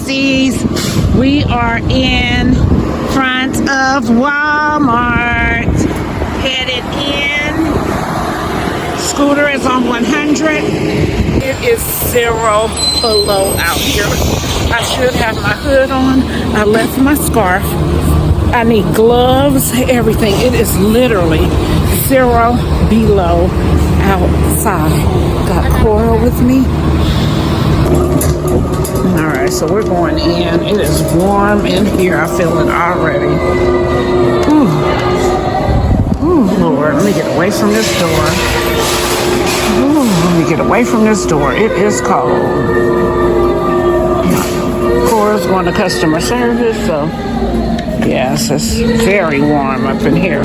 besties. We are in front of Walmart. Headed in. Scooter is on 100. It is 0 below out here. I should have my hood on. I left my scarf. I need gloves, everything. It is literally 0 below outside. Got Cora with me. Alright, so we're going in. It is warm in here. I feel it already. Ooh, Lord. Let me get away from this door. Ooh, let me get away from this door. It is cold. Cora's going to customer service, so yes, it's very warm up in here.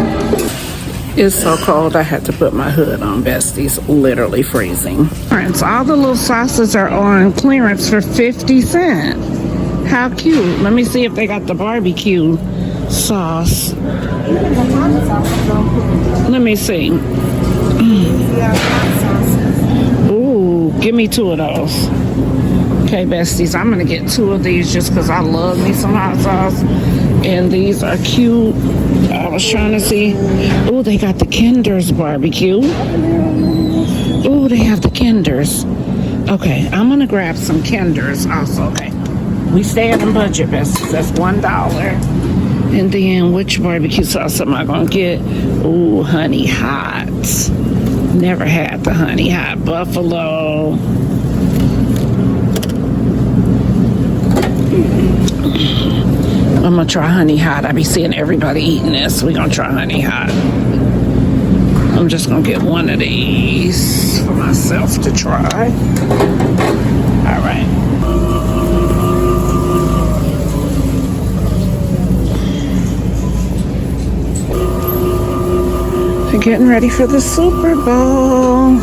It's so cold I had to put my hood on, besties. Literally freezing. Alright, so all the little sauces are on clearance for 50 cents. How cute. Let me see if they got the barbecue sauce. Let me see. Ooh, give me 2 of those. Okay, besties, I'm gonna get 2 of these just because I love me some hot sauce. And these are cute. I was trying to see. Oh, they got the Kinder's barbecue. Oh, they have the Kinder's. Okay, I'm gonna grab some Kinder's also. Okay, we stay at a budget, besties. That's $1. And then which barbecue sauce am I gonna get? Oh, honey hot. Never had the honey hot buffalo. I'm gonna try honey hot. I be seeing everybody eating this. We're gonna try honey hot. I'm just gonna get 1 of these for myself to try. All right. We're getting ready for the Super Bowl.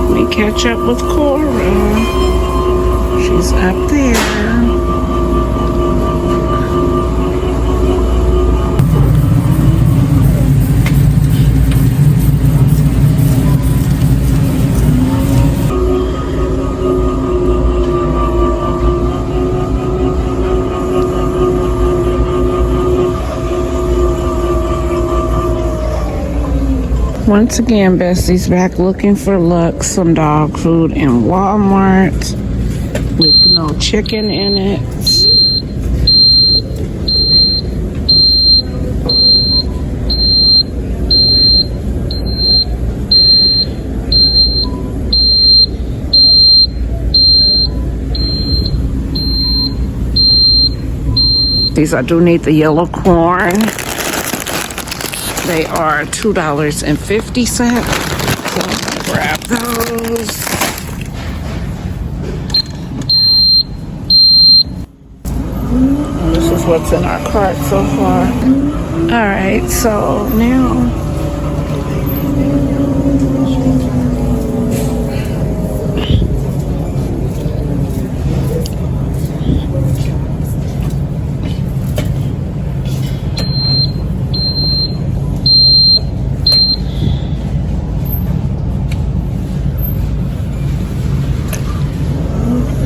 Let me catch up with Cora. She's up there. Once again, besties, back looking for luck, some dog food in Walmart with no chicken in it. These, I do need the yellow corn. They are $2.50. So I'm gonna grab those. This is what's in our cart so far. All right, so now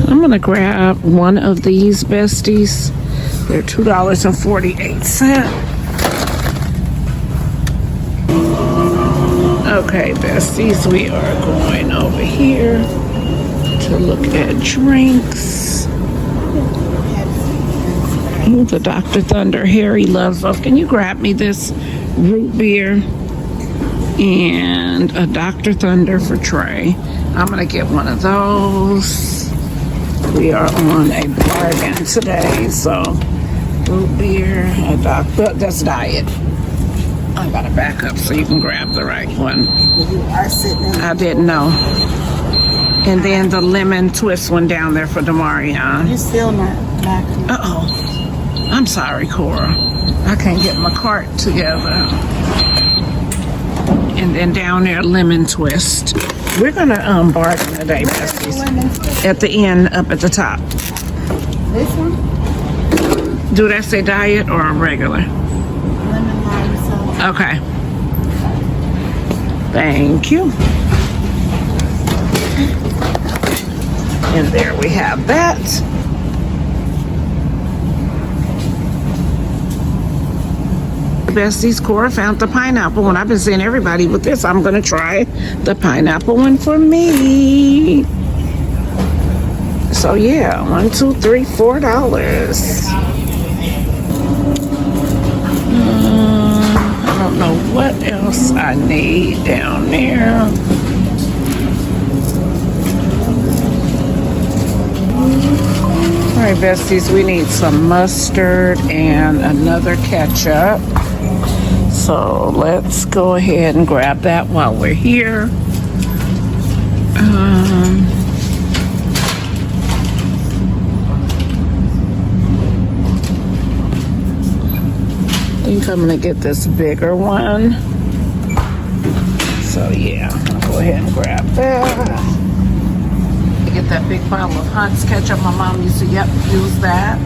I'm gonna grab 1 of these, besties. They're $2.48. Okay, besties, we are going over here to look at drinks. Ooh, the Dr. Thunder Harry loves those. Can you grab me this root beer and a Dr. Thunder for Trey? I'm gonna get 1 of those. We are on a bargain today, so root beer, a Dr. That's diet. I gotta back up so you can grab the right one. You are sitting in. I didn't know. And then the lemon twist one down there for Demarion. You're still not back. Uh-oh. I'm sorry, Cora. I can't get my cart together. And then down there, lemon twist. We're gonna bargain today, besties. At the end, up at the top. This one? Do that say diet or regular? Lemon lime sauce. Okay. Thank you. And there we have that. Besties Cora found the pineapple one. I've been seeing everybody with this. I'm gonna try the pineapple one for me. So yeah, $1, $2, $3, $4. I don't know what else I need down there. All right, besties, we need some mustard and another ketchup. So let's go ahead and grab that while we're here. I think I'm gonna get this bigger one. So yeah, I'll go ahead and grab that. Get that big bottle of Hunt's ketchup. My mom used to use that.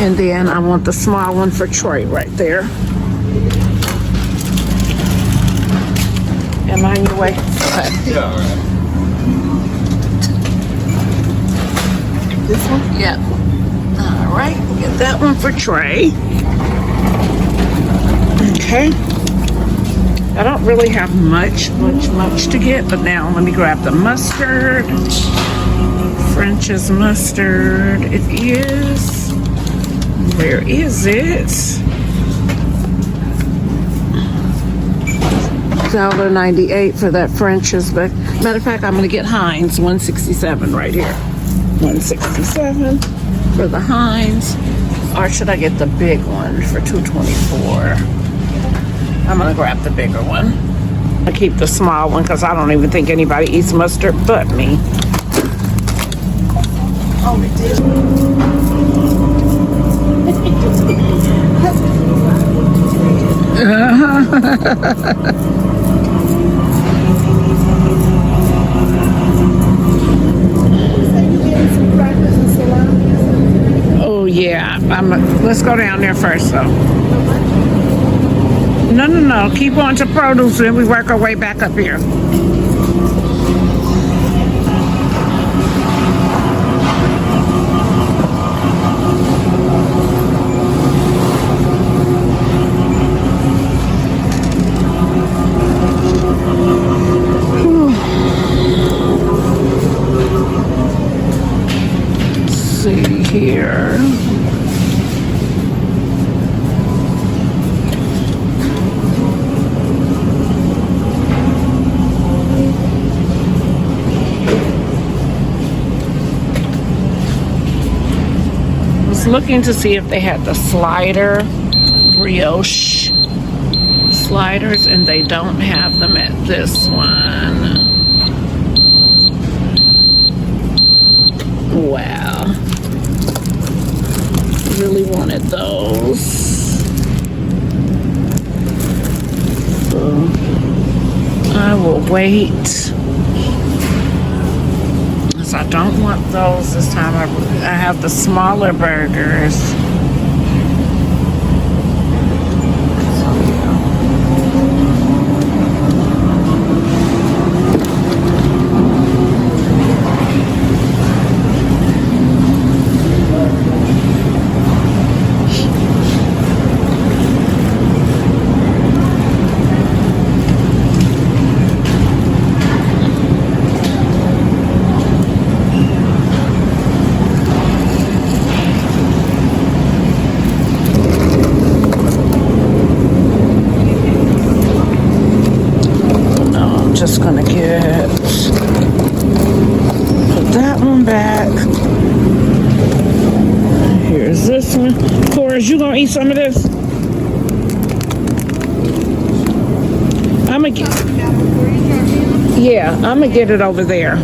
And then I want the small one for Troy right there. Am I in your way? Okay. Yeah, all right. This one? Yeah. All right, get that one for Trey. Okay. I don't really have much to get, but now let me grab the mustard. French's mustard. It is. Where is it? $1.98 for that French's, but matter of fact, I'm gonna get Heinz, $1.67 right here. $1.67 for the Heinz, or should I get the big one for $2.24? I'm gonna grab the bigger one. I keep the small one because I don't even think anybody eats mustard but me. Oh, we did. Oh yeah, let's go down there first though. No, keep on to produce and we work our way back up here. See here. Was looking to see if they had the slider brioche sliders, and they don't have them at this one. Wow. Really wanted those. So I will wait. So I don't want those this time. I have the smaller burgers. Just gonna put that one back. Here's this one. Cora, you gonna eat some of this? I'm gonna get it over there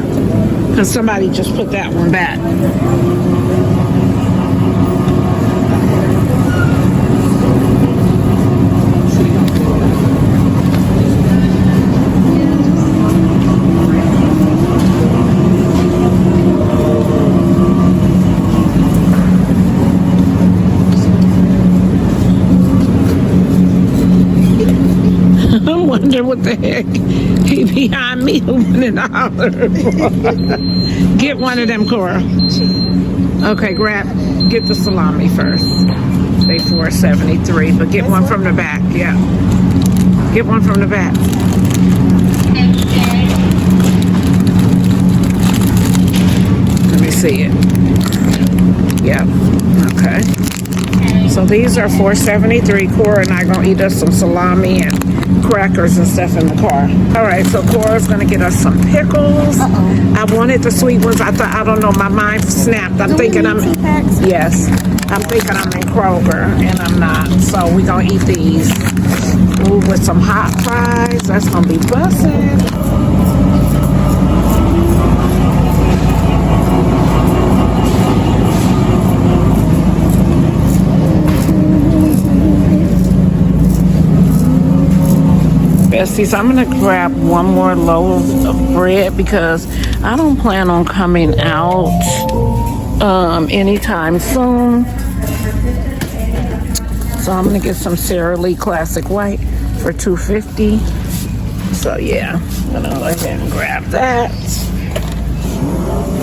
because somebody just put that one back. wonder what the heck he behind me opening the holler for. Get one of them, Cora. Okay, get the salami first. They $4.73, but get one from the back. Yeah, get one from the back. Let me see it. Yeah. Okay. So these are $4.73. Cora and I gonna eat us some salami and crackers and stuff in the car. All right, so Cora's gonna get us some pickles. I wanted the sweet ones. I thought, I don't know, my mind snapped. I'm thinking I'm in Kroger and I'm not. So we gonna eat these. Ooh, with some hot fries. That's gonna be bussin'. Besties, I'm gonna grab one more loaf of bread because I don't plan on coming out anytime soon. So I'm gonna get some Sara Lee Classic White for $2.50. So yeah, I'm gonna go ahead and grab that.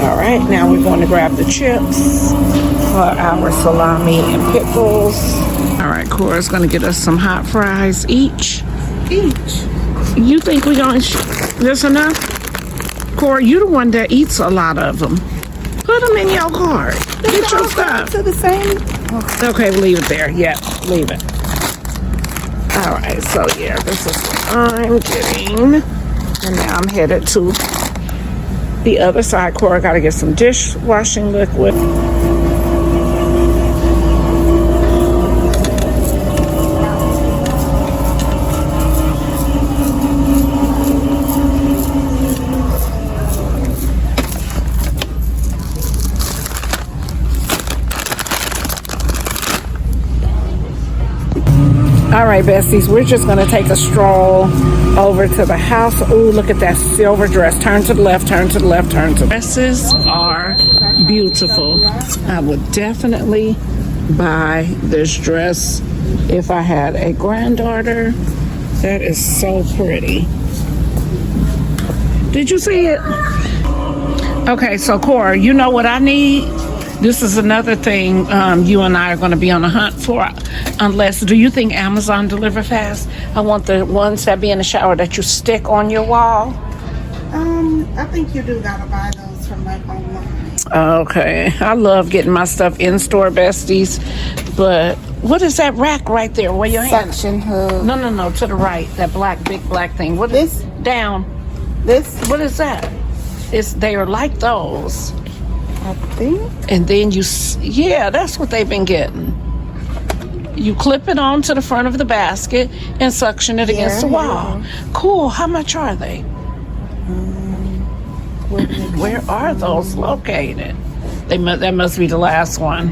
All right, now we're going to grab the chips for our salami and pickles. All right, Cora's gonna get us some hot fries each. You think we're going to... This enough? Cora, you the one that eats a lot of them. Put them in your cart. Get your stuff. To the same. Okay, leave it there. Yeah, leave it. All right, so yeah, this is what I'm getting. And now I'm headed to the other side. Cora got to get some dishwashing liquid. All right, besties, we're just going to take a stroll over to the house. Ooh, look at that silver dress. Turn to the left, turn to the left, turn to the left. Dresses are beautiful. I would definitely buy this dress if I had a granddaughter. That is so pretty. Did you see it? Okay, so Cora, you know what I need? This is another thing you and I are going to be on a hunt for. Unless, do you think Amazon deliver fast? I want the ones that be in the shower that you stick on your wall. I think you do gotta buy those from like online. Okay, I love getting my stuff in store, besties. But what is that rack right there? Where your hand? Suction hub. No, to the right. That big black thing. What is down? This? What is that? They are like those. I think. And then yeah, that's what they've been getting. You clip it onto the front of the basket and suction it against the wall. Yeah. Cool. How much are they? Where are those located? That must be the last one.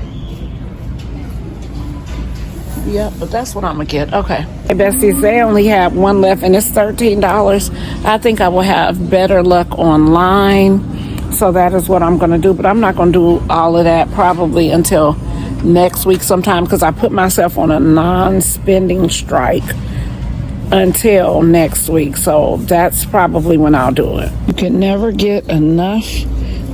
Yeah, but that's what I'm gonna get. Okay. Hey, besties, they only have one left and it's $13. I think I will have better luck online. So that is what I'm gonna do. But I'm not gonna do all of that probably until next week sometime because I put myself on a non-spending strike until next week. So that's probably when I'll do it. You can never get enough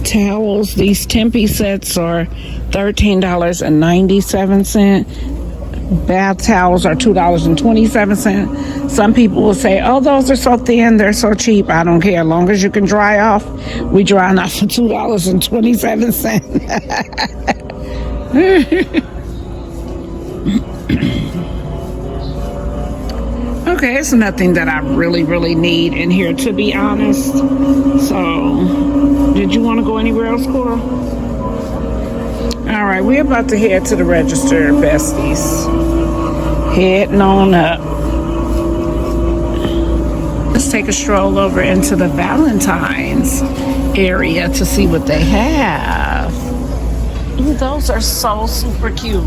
towels. These Tempe sets are $13.97. Bath towels are $2.27. Some people will say, oh, those are so thin, they're so cheap. I don't care. As long as you can dry off, we dry off for $2.27. Okay, it's nothing that I really need in here, to be honest. So, did you want to go anywhere else, Cora? All right, we're about to head to the register, besties. Heading on up. Let's take a stroll over into the Valentine's area to see what they have. Ooh, those are so super cute.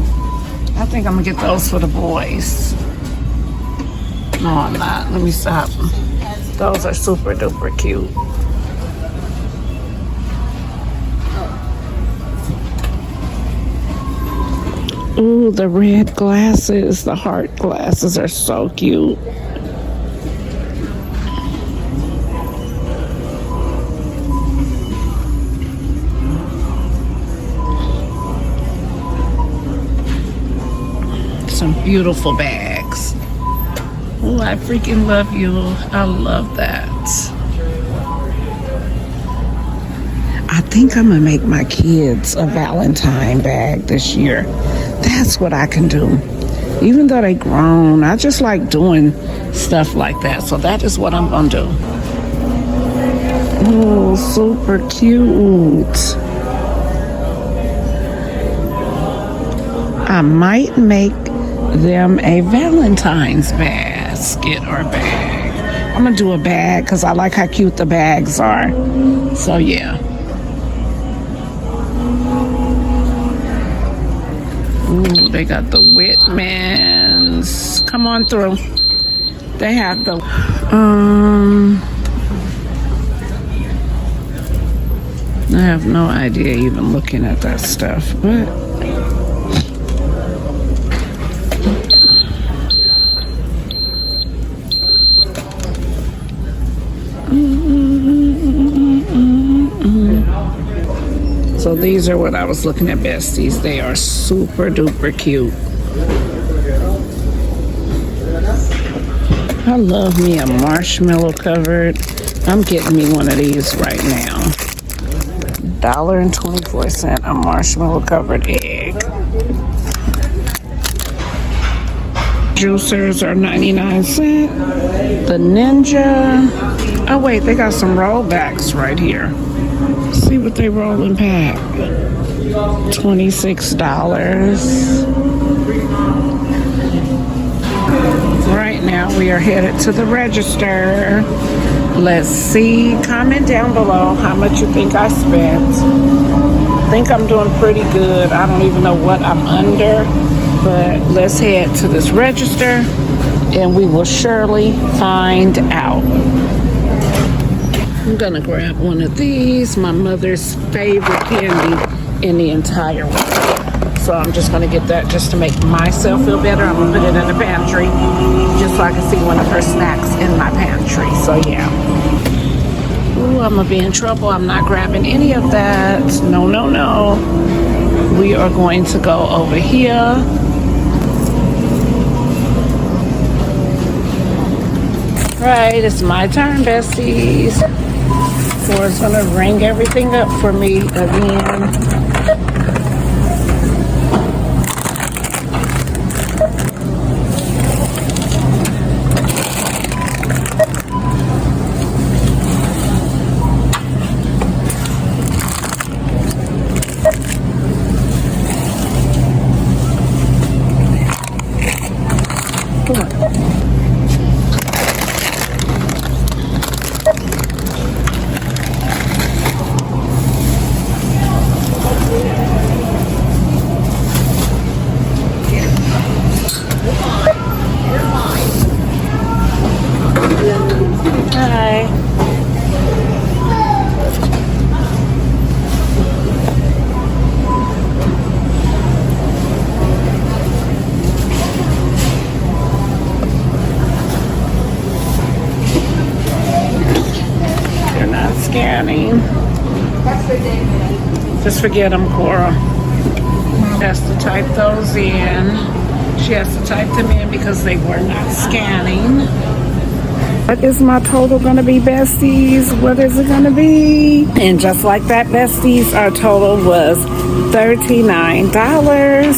I think I'm gonna get those for the boys. No, I'm not. Let me stop. Those are super duper cute. Ooh, the red glasses, the heart glasses are so cute. some beautiful bags. Oh, I freaking love you. I love that. I think I'm gonna make my kids a Valentine bag this year. That's what I can do. Even though they grown, I just like doing stuff like that. So that is what I'm gonna do. Oh, super cute. I might make them a Valentine's basket or bag. I'm gonna do a bag because I like how cute the bags are. So yeah. Ooh, they got the Whitmans. Come on through. They have the I have no idea even looking at that stuff, but so these are what I was looking at, besties. They are super duper cute. I love me a marshmallow covered. I'm getting me one of these right now. $1.24 a marshmallow covered egg. Juicers are 99 cents. The Ninja. Oh wait, they got some rollbacks right here. See what they rolling back. $26. Right now we are headed to the register. Let's see. Comment down below how much you think I spent. I think I'm doing pretty good. I don't even know what I'm under, but let's head to this register and we will surely find out. I'm gonna grab one of these, my mother's favorite candy in the entire world. So I'm just gonna get that just to make myself feel better. I'm gonna put it in the pantry just so I can see one of her snacks in my pantry. So yeah. Ooh, I'm gonna be in trouble. I'm not grabbing any of that. No, no, no. We are going to go over here. Right, it's my turn, besties. Cora's gonna ring everything up for me again. Come on. Hi. They're not scanning. Just forget them, Cora. Has to type those in. She has to type them in because they were not scanning. What is my total gonna be, besties? What is it gonna be? And just like that, besties, our total was $39.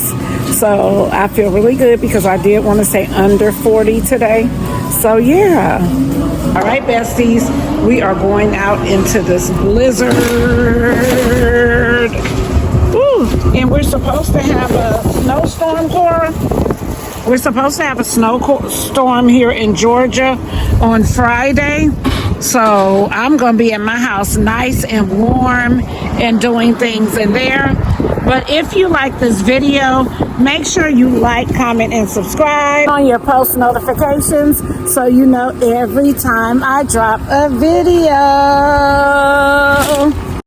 So I feel really good because I did want to say under 40 today. So yeah. All right, besties, we are going out into this blizzard. Woo! And we're supposed to have a snowstorm, Cora. We're supposed to have a snowstorm here in Georgia on Friday. So I'm going to be in my house nice and warm and doing things in there. But if you like this video, make sure you like, comment, and subscribe on your post notifications so you know every time I drop a video.